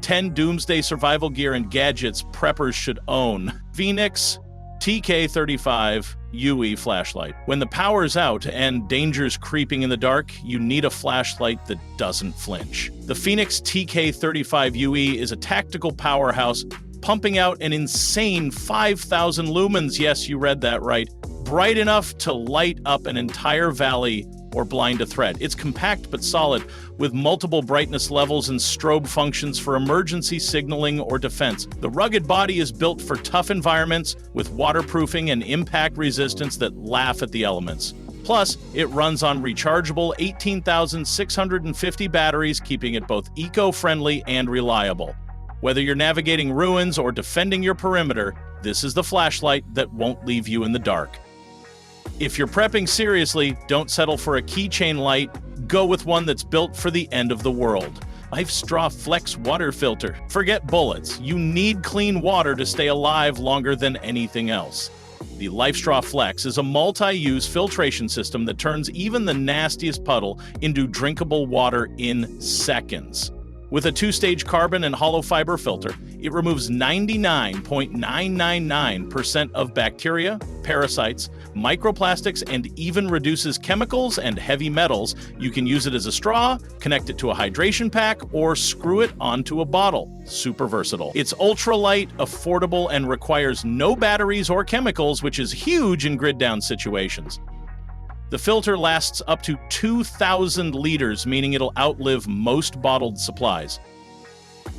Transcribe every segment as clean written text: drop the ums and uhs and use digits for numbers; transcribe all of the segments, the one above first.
10 doomsday survival gear and gadgets preppers should own. Fenix TK35 UE flashlight. When the power's out and danger's creeping in the dark, you need a flashlight that doesn't flinch. The Fenix TK35 UE is a tactical powerhouse, pumping out an insane 5,000 lumens, yes, you read that right, bright enough to light up an entire valley or blind a threat. It's compact but solid, with multiple brightness levels and strobe functions for emergency signaling or defense. The rugged body is built for tough environments with waterproofing and impact resistance that laugh at the elements. Plus, it runs on rechargeable 18,650 batteries, keeping it both eco-friendly and reliable. Whether you're navigating ruins or defending your perimeter, this is the flashlight that won't leave you in the dark. If you're prepping seriously, don't settle for a keychain light. Go with one that's built for the end of the world. LifeStraw Flex Water Filter. Forget bullets. You need clean water to stay alive longer than anything else. The LifeStraw Flex is a multi-use filtration system that turns even the nastiest puddle into drinkable water in seconds. With a two-stage carbon and hollow fiber filter, it removes 99.999% of bacteria, parasites, microplastics, and even reduces chemicals and heavy metals. You can use it as a straw, connect it to a hydration pack, or screw it onto a bottle. Super versatile. It's ultra-light, affordable, and requires no batteries or chemicals, which is huge in grid-down situations. The filter lasts up to 2,000 liters, meaning it'll outlive most bottled supplies.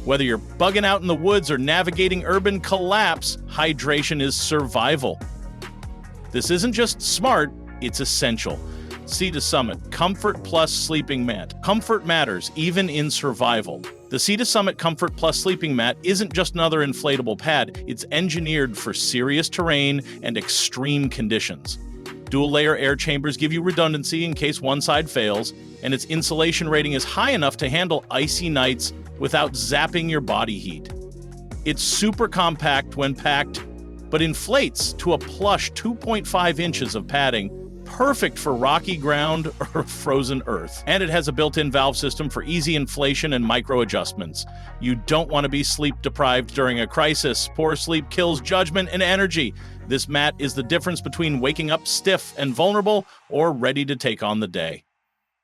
Whether you're bugging out in the woods or navigating urban collapse, hydration is survival. This isn't just smart, it's essential. Sea to Summit Comfort Plus Sleeping Mat. Comfort matters, even in survival. The Sea to Summit Comfort Plus Sleeping Mat isn't just another inflatable pad, it's engineered for serious terrain and extreme conditions. Dual-layer air chambers give you redundancy in case one side fails, and its insulation rating is high enough to handle icy nights without zapping your body heat. It's super compact when packed, but inflates to a plush 2.5 inches of padding, perfect for rocky ground or frozen earth. And it has a built-in valve system for easy inflation and micro-adjustments. You don't want to be sleep-deprived during a crisis. Poor sleep kills judgment and energy. This mat is the difference between waking up stiff and vulnerable or ready to take on the day.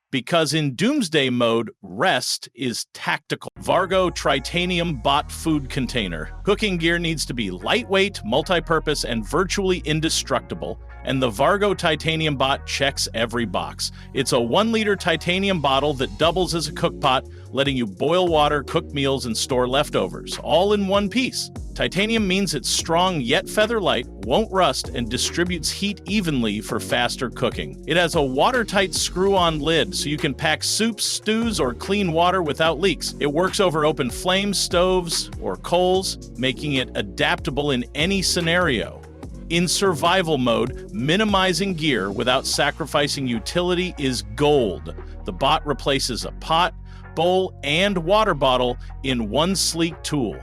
Because in doomsday mode, rest is tactical. Vargo Tritanium Bot Food Container. Cooking gear needs to be lightweight, multi-purpose, and virtually indestructible, and the Vargo Titanium Bot checks every box. It's a 1-liter titanium bottle that doubles as a cookpot, letting you boil water, cook meals, and store leftovers, all in one piece. Titanium means it's strong yet feather-light, won't rust, and distributes heat evenly for faster cooking. It has a watertight screw-on lid, so you can pack soups, stews, or clean water without leaks. It works over open flames, stoves, or coals, making it adaptable in any scenario. In survival mode, minimizing gear without sacrificing utility is gold. The bot replaces a pot, bowl, and water bottle in one sleek tool.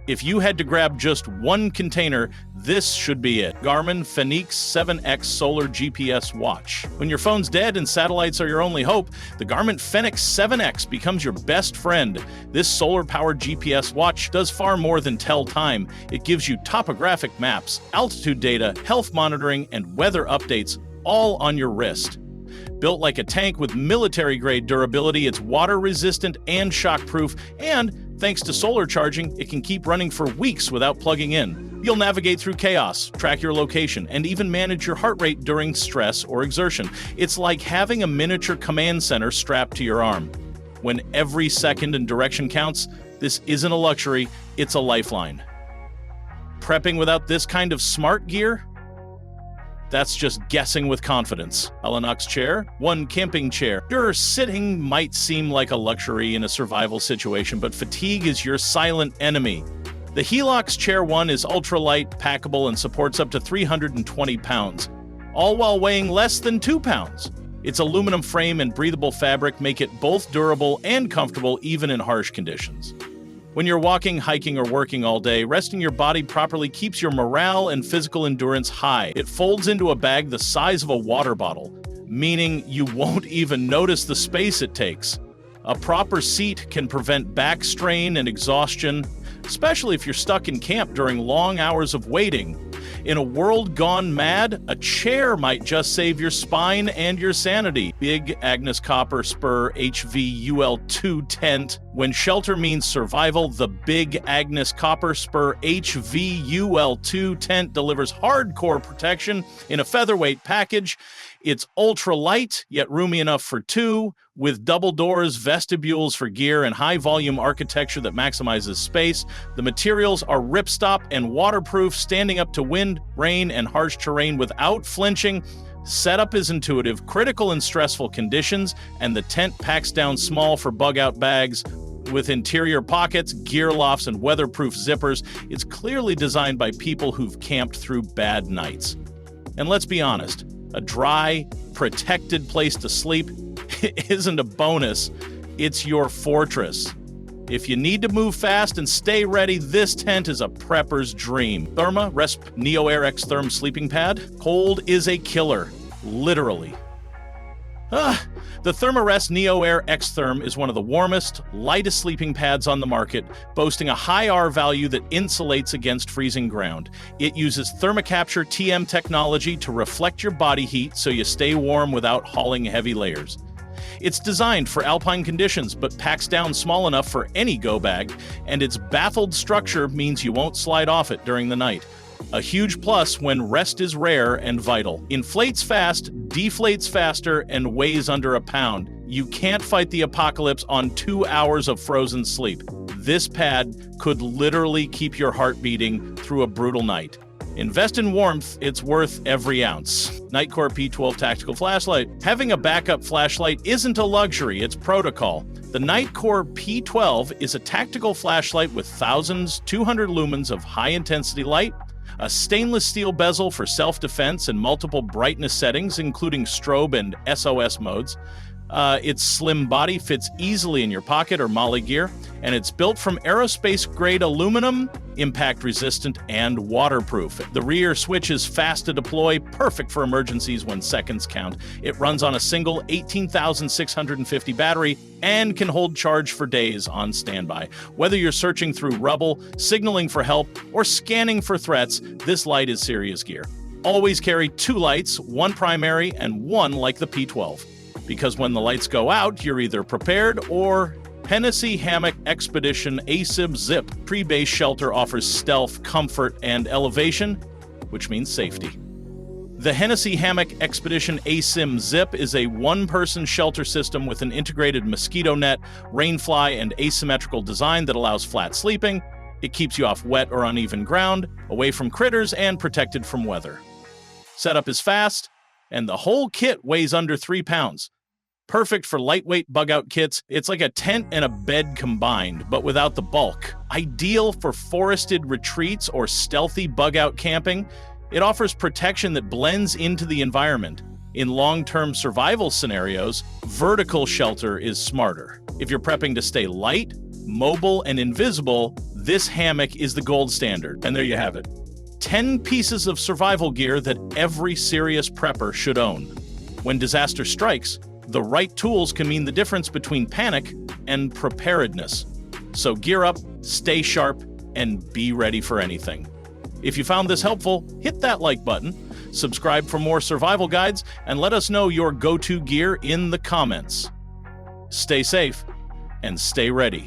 If you had to grab just one container, this should be it. Garmin Fenix 7X Solar GPS Watch. When your phone's dead and satellites are your only hope, the Garmin Fenix 7X becomes your best friend. This solar-powered GPS watch does far more than tell time. It gives you topographic maps, altitude data, health monitoring, and weather updates, all on your wrist. Built like a tank with military-grade durability, it's water-resistant and shock-proof, and thanks to solar charging, it can keep running for weeks without plugging in. You'll navigate through chaos, track your location, and even manage your heart rate during stress or exertion. It's like having a miniature command center strapped to your arm. When every second and direction counts, this isn't a luxury, it's a lifeline. Prepping without this kind of smart gear? That's just guessing with confidence. Helox Chair, one camping chair. Sure, sitting might seem like a luxury in a survival situation, but fatigue is your silent enemy. The Helox Chair 1 is ultralight, packable, and supports up to 320 pounds, all while weighing less than 2 pounds. Its aluminum frame and breathable fabric make it both durable and comfortable even in harsh conditions. When you're walking, hiking, or working all day, resting your body properly keeps your morale and physical endurance high. It folds into a bag the size of a water bottle, meaning you won't even notice the space it takes. A proper seat can prevent back strain and exhaustion, especially if you're stuck in camp during long hours of waiting. In a world gone mad, a chair might just save your spine and your sanity. Big Agnes Copper Spur HVUL2 tent. When shelter means survival, the Big Agnes Copper Spur HVUL2 tent delivers hardcore protection in a featherweight package. It's ultra light, yet roomy enough for two, with double doors, vestibules for gear, and high-volume architecture that maximizes space. The materials are ripstop and waterproof, standing up to wind, rain, and harsh terrain without flinching. Setup is intuitive, critical in stressful conditions, and the tent packs down small for bug-out bags. With interior pockets, gear lofts, and weatherproof zippers, it's clearly designed by people who've camped through bad nights. And let's be honest, a dry, protected place to sleep isn't a bonus, it's your fortress. If you need to move fast and stay ready, this tent is a prepper's dream. ThermaRest NeoAir XRM sleeping pad. Cold is a killer, literally. The ThermaRest NeoAir XRM is one of the warmest, lightest sleeping pads on the market, boasting a high R value that insulates against freezing ground. It uses ThermaCapture TM technology to reflect your body heat so you stay warm without hauling heavy layers. It's designed for alpine conditions, but packs down small enough for any go bag, and its baffled structure means you won't slide off it during the night. A huge plus when rest is rare and vital. Inflates fast, deflates faster, and weighs under a pound. You can't fight the apocalypse on 2 hours of frozen sleep. This pad could literally keep your heart beating through a brutal night. Invest in warmth, it's worth every ounce. Nightcore P12 Tactical Flashlight. Having a backup flashlight isn't a luxury, it's protocol. The Nightcore P12 is a tactical flashlight with 200 lumens of high-intensity light, a stainless steel bezel for self-defense and multiple brightness settings, including strobe and SOS modes. Its slim body fits easily in your pocket or molly gear, and it's built from aerospace-grade aluminum, impact-resistant, and waterproof. The rear switch is fast to deploy, perfect for emergencies when seconds count. It runs on a single 18,650 battery and can hold charge for days on standby. Whether you're searching through rubble, signaling for help, or scanning for threats, this light is serious gear. Always carry 2 lights, one primary and one like the P12. Because when the lights go out, you're either prepared or Hennessy Hammock Expedition ASIB Zip. Pre-base shelter offers stealth, comfort, and elevation, which means safety. The Hennessy Hammock Expedition ASIM Zip is a one-person shelter system with an integrated mosquito net, rainfly, and asymmetrical design that allows flat sleeping. It keeps you off wet or uneven ground, away from critters, and protected from weather. Setup is fast, and the whole kit weighs under 3 pounds. Perfect for lightweight bug-out kits. It's like a tent and a bed combined, but without the bulk. Ideal for forested retreats or stealthy bug-out camping. It offers protection that blends into the environment. In long-term survival scenarios, vertical shelter is smarter. If you're prepping to stay light, mobile, and invisible, this hammock is the gold standard. And there you have it. 10 pieces of survival gear that every serious prepper should own. When disaster strikes, the right tools can mean the difference between panic and preparedness. So gear up, stay sharp, and be ready for anything. If you found this helpful, hit that like button, subscribe for more survival guides, and let us know your go-to gear in the comments. Stay safe and stay ready.